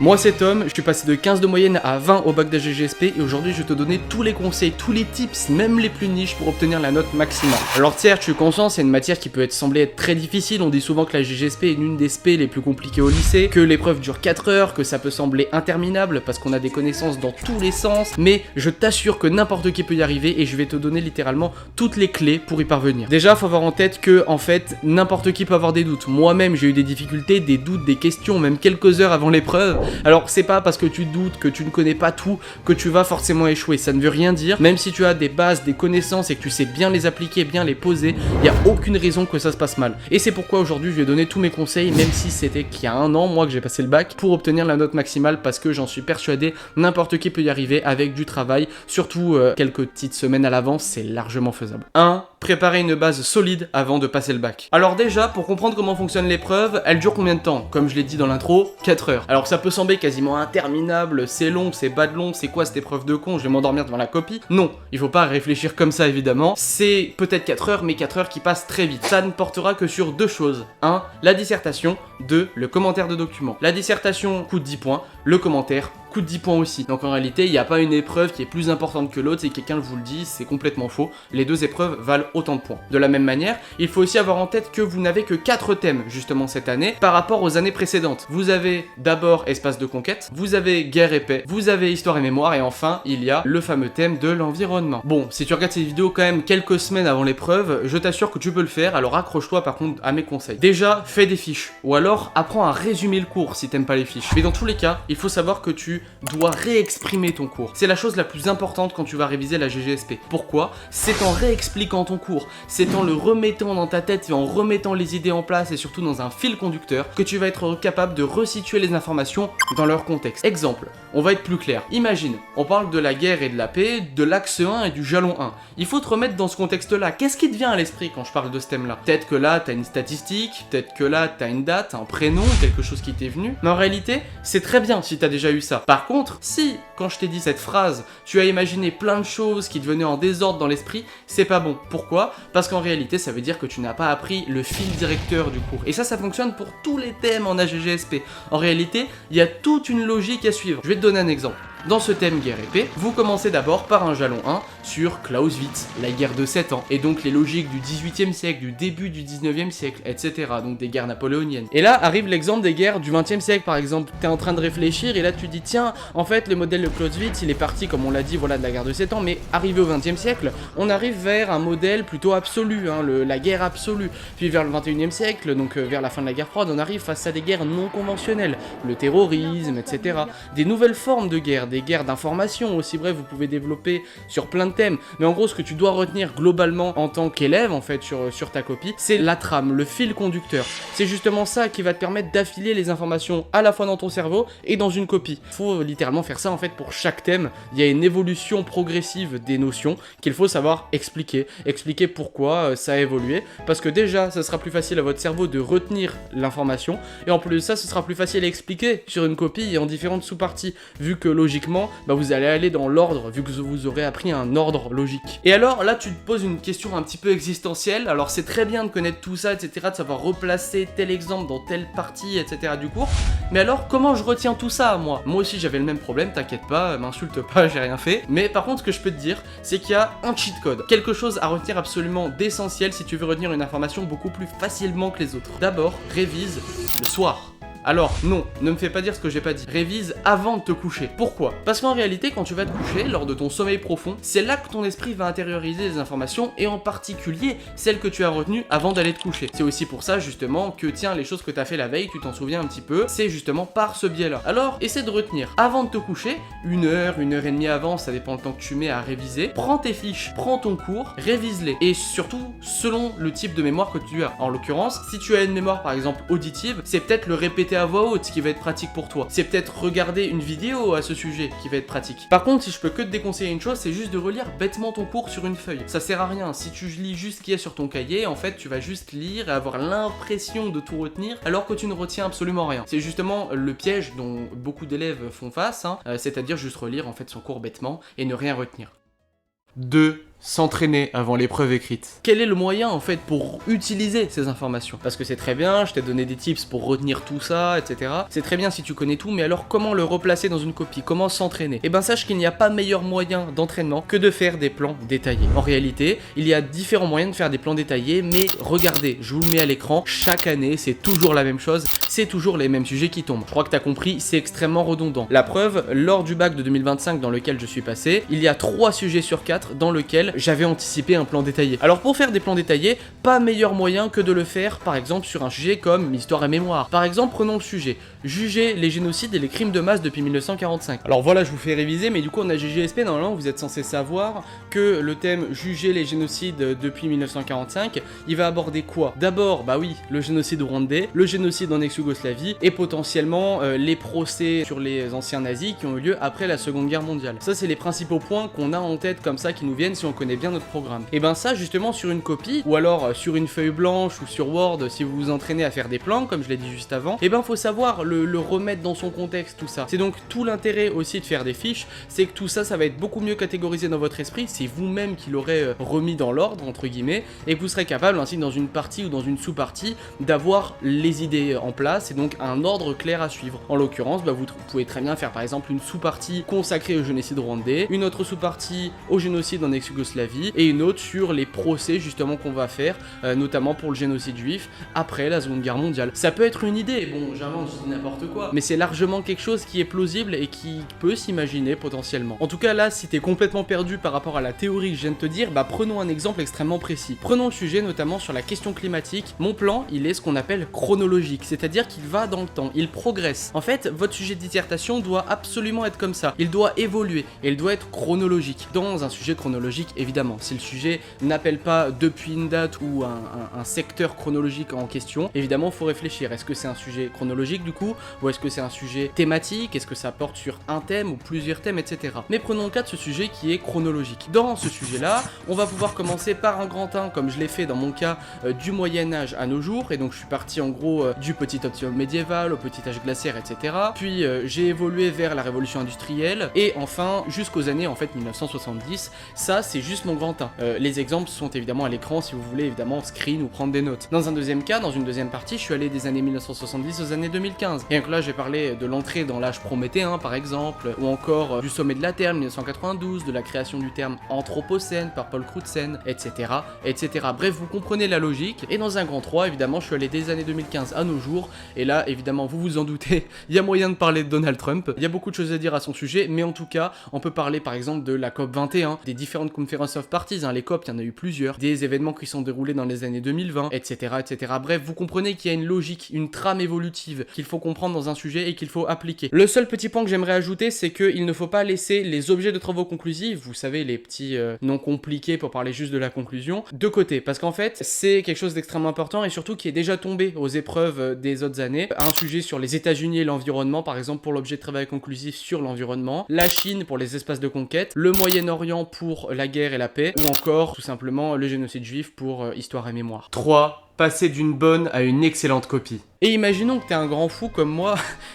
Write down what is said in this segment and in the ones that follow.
Moi c'est Tom, je suis passé de 15 de moyenne à 20 au bac d'AGGSP et aujourd'hui je vais te donner tous les conseils, tous les tips, même les plus niches pour obtenir la note maximale. Alors certes, je suis conscient, c'est une matière qui peut sembler être très difficile, on dit souvent que la GGSP est l'une des SP les plus compliquées au lycée, que l'épreuve dure 4 heures, que ça peut sembler interminable parce qu'on a des connaissances dans tous les sens, mais je t'assure que n'importe qui peut y arriver et je vais te donner littéralement toutes les clés pour y parvenir. Déjà, faut avoir en tête que en fait, n'importe qui peut avoir des doutes. Moi-même, j'ai eu des difficultés, des doutes, des questions, même quelques heures avant l'épreuve. Alors c'est pas parce que tu doutes, que tu ne connais pas tout, que tu vas forcément échouer, ça ne veut rien dire. Même si tu as des bases, des connaissances et que tu sais bien les appliquer, bien les poser, il n'y a aucune raison que ça se passe mal. Et c'est pourquoi aujourd'hui je vais donner tous mes conseils, même si c'était qu'il y a un an, moi, que j'ai passé le bac, pour obtenir la note maximale, parce que j'en suis persuadé, n'importe qui peut y arriver avec du travail, surtout quelques petites semaines à l'avance, c'est largement faisable. 1. Préparer une base solide avant de passer le bac. Alors déjà, pour comprendre comment fonctionne l'épreuve, elle dure combien de temps? Comme je l'ai dit dans l'intro, 4 heures. Alors ça peut sembler quasiment interminable, c'est long, c'est bas de long, c'est quoi cette épreuve de con, je vais m'endormir devant la copie. Non, il faut pas réfléchir comme ça évidemment. C'est peut-être 4 heures, mais 4 heures qui passent très vite. Ça ne portera que sur deux choses. 1. La dissertation. 2. Le commentaire de document. La dissertation coûte 10 points, le commentaire coûte 10 points aussi. Donc en réalité, il n'y a pas une épreuve qui est plus importante que l'autre, si quelqu'un vous le dit, c'est complètement faux. Les deux épreuves valent autant de points. De la même manière, il faut aussi avoir en tête que vous n'avez que 4 thèmes justement cette année par rapport aux années précédentes. Vous avez d'abord espace de conquête, vous avez guerre et paix, vous avez histoire et mémoire, et enfin, il y a le fameux thème de l'environnement. Bon, si tu regardes cette vidéo quand même quelques semaines avant l'épreuve, je t'assure que tu peux le faire, alors accroche-toi par contre à mes conseils. Déjà, fais des fiches, ou alors apprends à résumer le cours si t'aimes pas les fiches. Mais dans tous les cas, il faut savoir que tu dois réexprimer ton cours. C'est la chose la plus importante quand tu vas réviser la GGSP. Pourquoi? C'est en réexpliquant ton cours, c'est en le remettant dans ta tête et en remettant les idées en place et surtout dans un fil conducteur que tu vas être capable de resituer les informations dans leur contexte. Exemple, on va être plus clair. Imagine, on parle de la guerre et de la paix, de l'axe 1 et du jalon 1. Il faut te remettre dans ce contexte-là. Qu'est-ce qui te vient à l'esprit quand je parle de ce thème-là? Peut-être que là, t'as une statistique, peut-être que là, t'as une date, un prénom, quelque chose qui t'est venu. Mais en réalité, c'est très bien si t'as déjà eu ça. Par contre, si, quand je t'ai dit cette phrase, tu as imaginé plein de choses qui te venaient en désordre dans l'esprit, c'est pas bon. Pourquoi? Parce qu'en réalité, ça veut dire que tu n'as pas appris le fil directeur du cours. Et ça fonctionne pour tous les thèmes en AGGSP. En réalité, il y a toute une logique à suivre. Je vais te donner un exemple. Dans ce thème guerre et paix, vous commencez d'abord par un jalon 1 sur Clausewitz, la guerre de 7 ans, et donc les logiques du 18e siècle, du début du 19e siècle, etc. Donc des guerres napoléoniennes. Et là arrive l'exemple des guerres du 20e siècle par exemple. T'es en train de réfléchir et là tu dis tiens, en fait le modèle de Clausewitz il est parti comme on l'a dit voilà de la guerre de 7 ans, mais arrivé au 20e siècle, on arrive vers un modèle plutôt absolu, hein, la guerre absolue. Puis vers le 21e siècle, donc vers la fin de la guerre froide, on arrive face à des guerres non conventionnelles, le terrorisme, etc. Des nouvelles formes de guerre, des guerres d'information aussi, bref, vous pouvez développer sur plein de thèmes, mais en gros ce que tu dois retenir globalement en tant qu'élève en fait sur ta copie, c'est la trame, le fil conducteur. C'est justement ça qui va te permettre d'affiler les informations à la fois dans ton cerveau et dans une copie. Faut littéralement faire ça en fait pour chaque thème. Il y a une évolution progressive des notions qu'il faut savoir expliquer pourquoi ça a évolué, parce que déjà ça sera plus facile à votre cerveau de retenir l'information, et en plus de ça ce sera plus facile à expliquer sur une copie et en différentes sous-parties, vu que logiquement vous allez aller dans l'ordre, vu que vous aurez appris un ordre logique. Et alors là tu te poses une question un petit peu existentielle. Alors c'est très bien de connaître tout ça, etc., de savoir replacer tel exemple dans telle partie, etc. du cours, mais alors comment je retiens tout ça moi aussi j'avais le même problème, t'inquiète pas, m'insulte pas, j'ai rien fait. Mais par contre ce que je peux te dire, c'est qu'il y a un cheat code, quelque chose à retenir absolument d'essentiel si tu veux retenir une information beaucoup plus facilement que les autres. D'abord, révise le soir. Alors non, ne me fais pas dire ce que j'ai pas dit. Révise avant de te coucher. Pourquoi? Parce qu'en réalité, quand tu vas te coucher, lors de ton sommeil profond, c'est là que ton esprit va intérioriser les informations, et en particulier celles que tu as retenues avant d'aller te coucher. C'est aussi pour ça justement que tiens, les choses que tu as fait la veille, tu t'en souviens un petit peu, c'est justement par ce biais-là. Alors, essaie de retenir avant de te coucher, 1 heure et demie avant, ça dépend le temps que tu mets à réviser. Prends tes fiches, prends ton cours, révise-les. Et surtout, selon le type de mémoire que tu as. En l'occurrence, si tu as une mémoire par exemple auditive, c'est peut-être le répéter à voix haute qui va être pratique pour toi. C'est peut-être regarder une vidéo à ce sujet qui va être pratique. Par contre, si je peux que te déconseiller une chose, c'est juste de relire bêtement ton cours sur une feuille. Ça sert à rien. Si tu lis juste ce qu'il y a sur ton cahier, en fait, tu vas juste lire et avoir l'impression de tout retenir alors que tu ne retiens absolument rien. C'est justement le piège dont beaucoup d'élèves font face, hein, c'est-à-dire juste relire en fait son cours bêtement et ne rien retenir. 2. s'entraîner avant l'épreuve écrite. Quel est le moyen en fait pour utiliser ces informations? Parce que c'est très bien, je t'ai donné des tips pour retenir tout ça, etc. C'est très bien si tu connais tout, mais alors comment le replacer dans une copie? Comment s'entraîner? Eh ben sache qu'il n'y a pas meilleur moyen d'entraînement que de faire des plans détaillés. En réalité, il y a différents moyens de faire des plans détaillés, mais regardez, je vous le mets à l'écran, chaque année c'est toujours la même chose, c'est toujours les mêmes sujets qui tombent. Je crois que t'as compris, c'est extrêmement redondant. La preuve, lors du bac de 2025 dans lequel je suis passé, il y a 3 sujets sur 4 dans lesquels j'avais anticipé un plan détaillé. Alors pour faire des plans détaillés, pas meilleur moyen que de le faire par exemple sur un sujet comme l'histoire et mémoire. Par exemple, prenons le sujet, juger les génocides et les crimes de masse depuis 1945. Alors voilà, je vous fais réviser, mais du coup on a GGSP, normalement vous êtes censé savoir que le thème juger les génocides depuis 1945, il va aborder quoi? D'abord, bah oui, le génocide rwandais, le génocide en ex-Yougoslavie et potentiellement les procès sur les anciens nazis qui ont eu lieu après la Seconde Guerre mondiale. Ça c'est les principaux points qu'on a en tête comme ça qui nous viennent si on connaît bien notre programme. Et ben ça justement sur une copie ou alors sur une feuille blanche ou sur Word si vous vous entraînez à faire des plans comme je l'ai dit juste avant, et ben faut savoir le remettre dans son contexte tout ça. C'est donc tout l'intérêt aussi de faire des fiches, c'est que tout ça va être beaucoup mieux catégorisé dans votre esprit, c'est vous-même qui l'aurez remis dans l'ordre entre guillemets et que vous serez capable ainsi dans une partie ou dans une sous-partie d'avoir les idées en place et donc un ordre clair à suivre. En l'occurrence, bah, vous pouvez très bien faire par exemple une sous-partie consacrée au génocide rwandais, une autre sous-partie au génocide en ex-Yougoslavie et une autre sur les procès justement qu'on va faire, notamment pour le génocide juif après la Seconde Guerre mondiale. Ça peut être une idée, bon j'invente, je dis n'importe quoi, mais c'est largement quelque chose qui est plausible et qui peut s'imaginer potentiellement. En tout cas là, si t'es complètement perdu par rapport à la théorie que je viens de te dire, bah prenons un exemple extrêmement précis. Prenons le sujet notamment sur la question climatique. Mon plan, il est ce qu'on appelle chronologique, c'est-à-dire qu'il va dans le temps, il progresse. En fait, votre sujet de dissertation doit absolument être comme ça. Il doit évoluer et il doit être chronologique. Dans un sujet chronologique, évidemment, si le sujet n'appelle pas depuis une date ou un secteur chronologique en question, évidemment, il faut réfléchir. Est-ce que c'est un sujet chronologique du coup, ou est-ce que c'est un sujet thématique? Est-ce que ça porte sur un thème ou plusieurs thèmes, etc. Mais prenons le cas de ce sujet qui est chronologique. Dans ce sujet-là, on va pouvoir commencer par un grand 1, comme je l'ai fait dans mon cas du Moyen-Âge à nos jours, et donc je suis parti en gros du petit optimum médiéval au petit âge glaciaire, etc. Puis j'ai évolué vers la révolution industrielle, et enfin jusqu'aux années en fait 1970. Ça, c'est juste mon grand 1. Les exemples sont évidemment à l'écran si vous voulez évidemment screen ou prendre des notes. Dans un deuxième cas, dans une deuxième partie, je suis allé des années 1970 aux années 2015. Et donc là, j'ai parlé de l'entrée dans l'âge prométhéen par exemple, ou encore du sommet de la Terre 1992, de la création du terme anthropocène par Paul Crutzen, etc., etc. Bref, vous comprenez la logique. Et dans un grand 3, évidemment, je suis allé des années 2015 à nos jours. Et là, évidemment, vous vous en doutez, il y a moyen de parler de Donald Trump. Il y a beaucoup de choses à dire à son sujet, mais en tout cas, on peut parler par exemple de la COP 21, des différentes Conference of Parties, les COP, il y en a eu plusieurs, des événements qui sont déroulés dans les années 2020, etc., etc. Bref, vous comprenez qu'il y a une logique, une trame évolutive qu'il faut comprendre dans un sujet et qu'il faut appliquer. Le seul petit point que j'aimerais ajouter, c'est qu'il ne faut pas laisser les objets de travaux conclusifs, vous savez, les petits noms compliqués pour parler juste de la conclusion, de côté, parce qu'en fait, c'est quelque chose d'extrêmement important et surtout qui est déjà tombé aux épreuves des autres années. Un sujet sur les États-Unis et l'environnement, par exemple pour l'objet de travail conclusif sur l'environnement, la Chine pour les espaces de conquête, le Moyen-Orient pour la guerre et la paix, ou encore tout simplement le génocide juif pour histoire et mémoire. 3. Passer d'une bonne à une excellente copie. Et imaginons que t'es un grand fou comme moi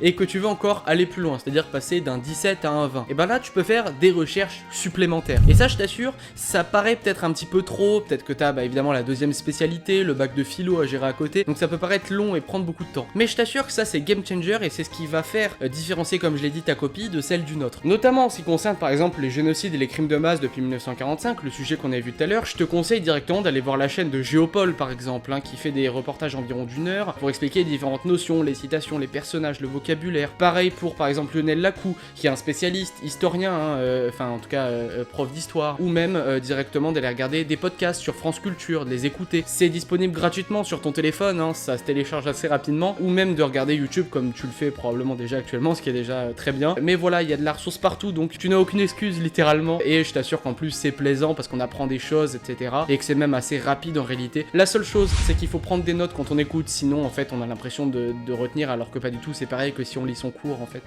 et que tu veux encore aller plus loin, c'est-à-dire passer d'un 17 à un 20. Et ben là, tu peux faire des recherches supplémentaires. Et ça, je t'assure, ça paraît peut-être un petit peu trop, peut-être que t'as évidemment la deuxième spécialité, le bac de philo à gérer à côté, donc ça peut paraître long et prendre beaucoup de temps. Mais je t'assure que ça, c'est game changer et c'est ce qui va faire différencier, comme je l'ai dit, ta copie de celle d'une autre. Notamment en ce qui concerne par exemple les génocides et les crimes de masse depuis 1945, le sujet qu'on avait vu tout à l'heure, je te conseille directement d'aller voir la chaîne de Géopol par exemple, qui fait des reportages environ d'1 heure pour expliquer différentes notions, les citations, les personnages, le vocabulaire. Pareil pour par exemple Lionel Lacou, qui est un spécialiste, historien, enfin en tout cas prof d'histoire, ou même directement d'aller regarder des podcasts sur France Culture, de les écouter. C'est disponible gratuitement sur ton téléphone, ça se télécharge assez rapidement, ou même de regarder YouTube comme tu le fais probablement déjà actuellement, ce qui est déjà très bien. Mais voilà, il y a de la ressource partout, donc tu n'as aucune excuse littéralement, et je t'assure qu'en plus c'est plaisant parce qu'on apprend des choses, etc. et que c'est même assez rapide en réalité. La seule chose, c'est qu'il faut prendre des notes quand on écoute, sinon en fait on a l'impression de retenir, alors que pas du tout, c'est pareil que si on lit son cours en fait,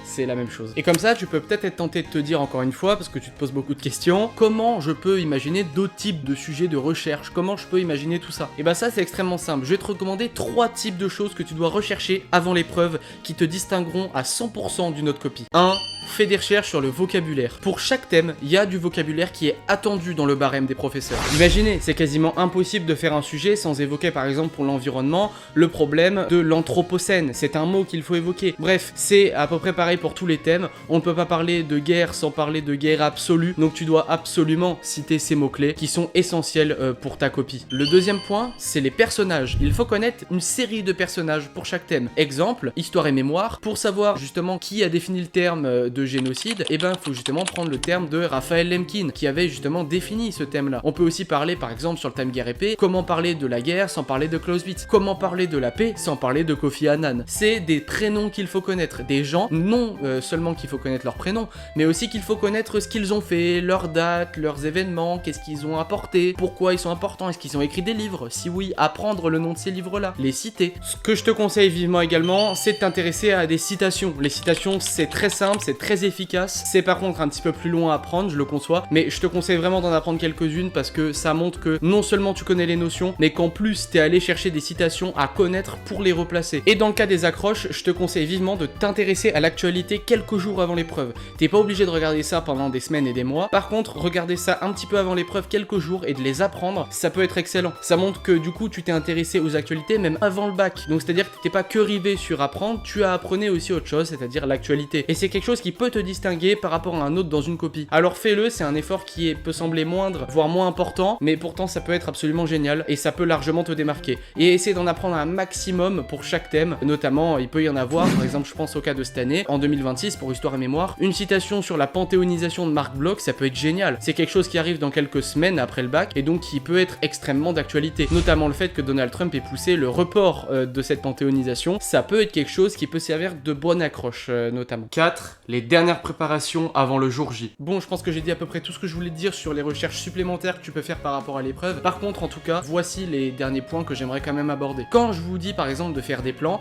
c'est la même chose. Et comme ça, tu peux peut-être être tenté de te dire encore une fois, parce que tu te poses beaucoup de questions, comment je peux imaginer d'autres types de sujets de recherche, comment je peux imaginer tout ça? Et bah ça c'est extrêmement simple, je vais te recommander 3 types de choses que tu dois rechercher avant l'épreuve qui te distingueront à 100% d'une autre copie. 1. fais des recherches sur le vocabulaire. Pour chaque thème, il y a du vocabulaire qui est attendu dans le barème des professeurs. Imaginez, c'est quasiment impossible de faire un sujet sans évoquer par exemple pour l'environnement le problème de l'anthropocène. C'est un mot qu'il faut évoquer. Bref, c'est à peu près pareil pour tous les thèmes. On ne peut pas parler de guerre sans parler de guerre absolue, donc tu dois absolument citer ces mots-clés qui sont essentiels pour ta copie. Le deuxième point, c'est les personnages. Il faut connaître une série de personnages pour chaque thème. Exemple, histoire et mémoire. Pour savoir justement qui a défini le terme de génocide, eh ben, il faut justement prendre le terme de Raphaël Lemkin, qui avait justement défini ce thème-là. On peut aussi parler, par exemple, sur le thème guerre et paix, comment parler de la guerre sans parler de Clausewitz, comment parler de la paix sans parler de Kofi Annan. C'est des prénoms qu'il faut connaître, des gens, non seulement qu'il faut connaître leurs prénoms, mais aussi qu'il faut connaître ce qu'ils ont fait, leurs dates, leurs événements, qu'est-ce qu'ils ont apporté, pourquoi ils sont importants, est-ce qu'ils ont écrit des livres, si oui, apprendre le nom de ces livres-là, les citer. Ce que je te conseille vivement également, c'est de t'intéresser à des citations. Les citations, c'est très simple, c'est très efficace, c'est par contre un petit peu plus long à apprendre, je le conçois, mais je te conseille vraiment d'en apprendre quelques-unes parce que ça montre que non seulement tu connais les notions, mais qu'en plus t'es allé chercher des citations à connaître pour les replacer. Et dans le cas des accroches, je te conseille vivement de t'intéresser à l'actualité quelques jours avant l'épreuve. T'es pas obligé de regarder ça pendant des semaines et des mois, par contre, regarder ça un petit peu avant l'épreuve quelques jours et de les apprendre, ça peut être excellent. Ça montre que du coup tu t'es intéressé aux actualités même avant le bac, donc c'est-à-dire que t'es pas que rivé sur apprendre, tu as appris aussi autre chose, c'est-à-dire l'actualité. Et c'est quelque chose qui peut te distinguer par rapport à un autre dans une copie. Alors fais-le, c'est un effort qui peut sembler moindre, voire moins important, mais pourtant ça peut être absolument génial et ça peut largement te démarquer. Et essaie d'en apprendre un maximum pour chaque thème, notamment il peut y en avoir, par exemple je pense au cas de cette année, en 2026 pour histoire et mémoire, une citation sur la panthéonisation de Marc Bloch, ça peut être génial. C'est quelque chose qui arrive dans quelques semaines après le bac et donc qui peut être extrêmement d'actualité. Notamment le fait que Donald Trump ait poussé le report de cette panthéonisation, ça peut être quelque chose qui peut servir de bonne accroche notamment. 4. Les dernières préparations avant le jour J. Bon, je pense que j'ai dit à peu près tout ce que je voulais te dire sur les recherches supplémentaires que tu peux faire par rapport à l'épreuve. Par contre, en tout cas, voici les derniers points que j'aimerais quand même aborder. Quand je vous dis par exemple de faire des plans,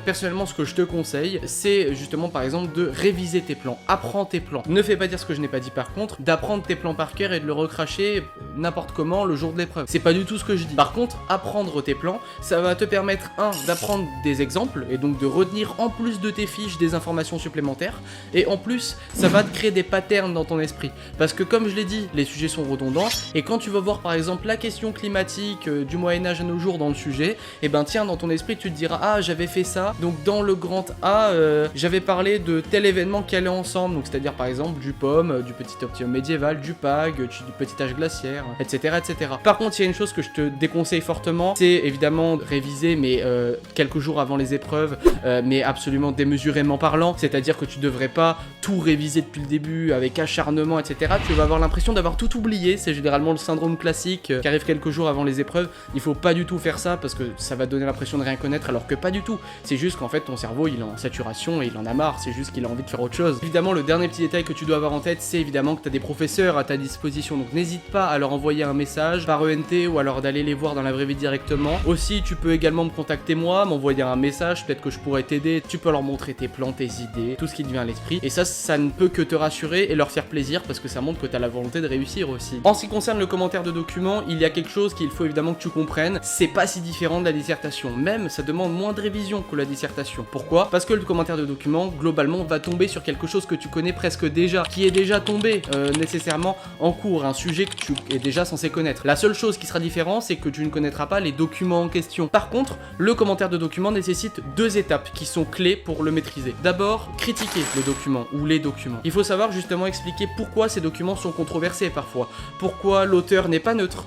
personnellement ce que je te conseille, c'est justement par exemple de réviser tes plans, apprends tes plans. Ne fais pas dire ce que je n'ai pas dit par contre, d'apprendre tes plans par cœur et de le recracher n'importe comment le jour de l'épreuve. C'est pas du tout ce que je dis. Par contre, apprendre tes plans, ça va te permettre d'apprendre des exemples et donc de retenir en plus de tes fiches des informations supplémentaires et en plus ça va te créer des patterns dans ton esprit parce que comme je l'ai dit, les sujets sont redondants et quand tu vas voir par exemple la question climatique du Moyen-Âge à nos jours dans le sujet, et ben tiens, dans ton esprit tu te diras ah j'avais fait ça, donc dans le grand A j'avais parlé de tel événement qui allait ensemble, donc c'est à dire par exemple du pomme, du petit optimum médiéval, du PAG, du petit âge glaciaire, etc. etc. Par contre il y a une chose que je te déconseille fortement, c'est évidemment de réviser mais quelques jours avant les épreuves, mais absolument démesurément parlant, c'est-à-dire que tu devrais pas tout réviser depuis le début avec acharnement, etc. Tu vas avoir l'impression d'avoir tout oublié, c'est généralement le syndrome classique qui arrive quelques jours avant les épreuves. Il faut pas du tout faire ça parce que ça va donner l'impression de rien connaître alors que pas du tout. C'est juste qu'en fait ton cerveau il est en saturation et il en a marre, c'est juste qu'il a envie de faire autre chose. Évidemment le dernier petit détail que tu dois avoir en tête, c'est évidemment que tu as des professeurs à ta disposition, donc n'hésite pas à leur envoyer un message par ENT ou alors d'aller les voir dans la vraie vie directement. Aussi tu peux également me contacter moi, m'envoyer un message, peut-être que je pourrais t'aider, tu peux leur montrer tes plans, tes idées, tout ce qui te vient à l'esprit et ça ne peut que te rassurer et leur faire plaisir parce que ça montre que tu as la volonté de réussir aussi. En ce qui concerne le commentaire de document, il y a quelque chose qu'il faut évidemment que tu comprennes, c'est pas si différent de la dissertation, même ça demande moins de révision que la dissertation. Pourquoi? Parce que le commentaire de document globalement va tomber sur quelque chose que tu connais presque déjà, qui est déjà tombé nécessairement en cours, un sujet que tu es déjà censé connaître. La seule chose qui sera différente, c'est que tu ne connaîtras pas les documents en question. Par contre, le commentaire de document nécessite deux étapes qui sont clés pour le maîtriser. D'abord, critiquer le document ou les documents. Il faut savoir justement expliquer pourquoi ces documents sont controversés parfois, pourquoi l'auteur n'est pas neutre,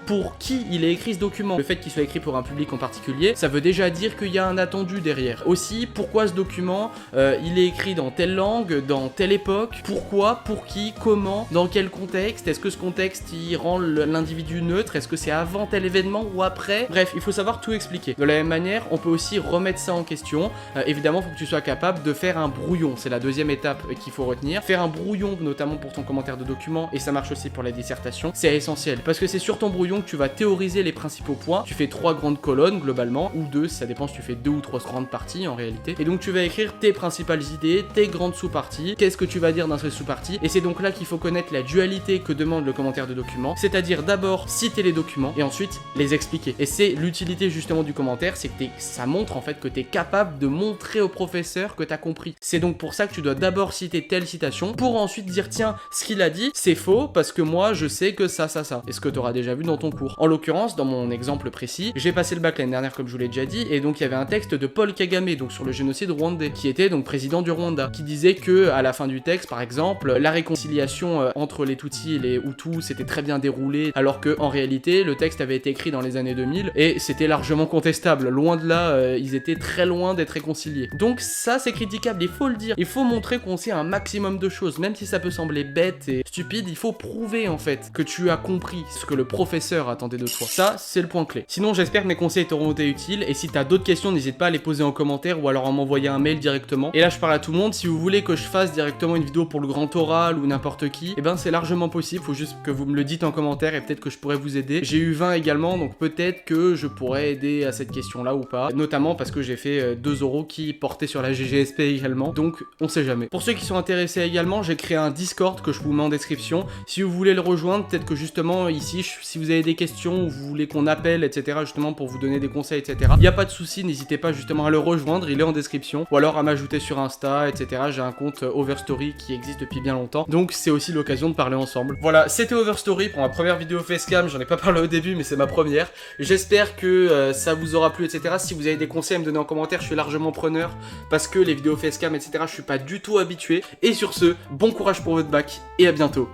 pour qui il est écrit ce document. Le fait qu'il soit écrit pour un public en particulier, ça veut déjà dire qu'il y a un attendu derrière. Aussi, pourquoi ce document, il est écrit dans telle langue, dans telle époque, pourquoi, pour qui, comment, dans quel contexte, est-ce que ce contexte il rend l'individu neutre, est-ce que c'est avant tel événement ou après. Bref, il faut savoir tout expliquer. De la même manière, on peut aussi remettre ça en question. Évidemment, il faut que tu sois capable de faire un brouillon, c'est la deuxième étape qu'il faut retenir. Faire un brouillon, notamment pour ton commentaire de document, et ça marche aussi pour la dissertation, c'est essentiel, parce que c'est sur ton brouillon que tu vas théoriser les principaux points. Tu fais 3 grandes colonnes globalement, ou 2, ça dépend si tu fais 2 ou 3 grandes parties en réalité, et donc tu vas écrire tes principales idées, tes grandes sous-parties, qu'est-ce que tu vas dire dans ces sous-parties, et c'est donc là qu'il faut connaître la dualité que demande le commentaire de document documents, c'est-à-dire d'abord citer les documents et ensuite les expliquer. Et c'est l'utilité justement du commentaire, c'est que ça montre en fait que tu es capable de montrer au professeur que tu as compris. C'est donc pour ça que tu dois d'abord citer telle citation pour ensuite dire tiens, ce qu'il a dit, c'est faux parce que moi je sais que ça. Et ce que tu auras déjà vu dans ton cours. En l'occurrence, dans mon exemple précis, j'ai passé le bac l'année dernière comme je vous l'ai déjà dit, et donc il y avait un texte de Paul Kagame, donc sur le génocide rwandais, qui était donc président du Rwanda, qui disait que à la fin du texte, par exemple, la réconciliation entre les Tutsis et les Hutus s'était très bien déroulée, alors que en réalité, le texte avait été écrit dans les années 2000 et c'était largement contestable. Loin de là, ils étaient très loin d'être réconciliés. Donc ça, c'est critiquable, il faut le dire. Il faut montrer qu'on sait un maximum de choses, même si ça peut sembler bête et stupide, il faut prouver en fait que tu as compris ce que le professeur attendait de toi. Ça, c'est le point clé. Sinon, j'espère que mes conseils t'auront été utiles, et si t'as d'autres questions, n'hésite pas à les poser en commentaire ou alors à m'envoyer un mail directement. Et là, je parle à tout le monde, si vous voulez que je fasse directement une vidéo pour le grand oral ou n'importe qui, et ben c'est largement possible, faut juste que vous me le dites en commentaire et peut-être que je pourrais vous aider. J'ai eu 20 également, donc peut-être que je pourrais aider à cette question-là ou pas, notamment parce que j'ai fait 2 euros qui portaient sur la GGSP également, donc on sait jamais. Pour ceux qui sont intéressés également, j'ai créé un Discord que je vous mets en description. Si vous voulez le rejoindre, peut-être que justement ici, si vous avez des questions ou vous voulez qu'on appelle, etc., justement pour vous donner des conseils, etc., il n'y a pas de souci, n'hésitez pas justement à le rejoindre, il est en description, ou alors à m'ajouter sur Insta, etc. J'ai un compte Overstory qui existe depuis bien longtemps, donc c'est aussi l'occasion de parler ensemble. Voilà, c'était Overstory pour ma première vidéo facecam, j'en ai pas parlé au début, mais c'est ma première. J'espère que ça vous aura plu, etc. Si vous avez des conseils à me donner en commentaire, je suis largement preneur, parce que les vidéos facecam, etc., je suis pas du tout habitué. Et sur ce, bon courage pour votre bac, et à bientôt.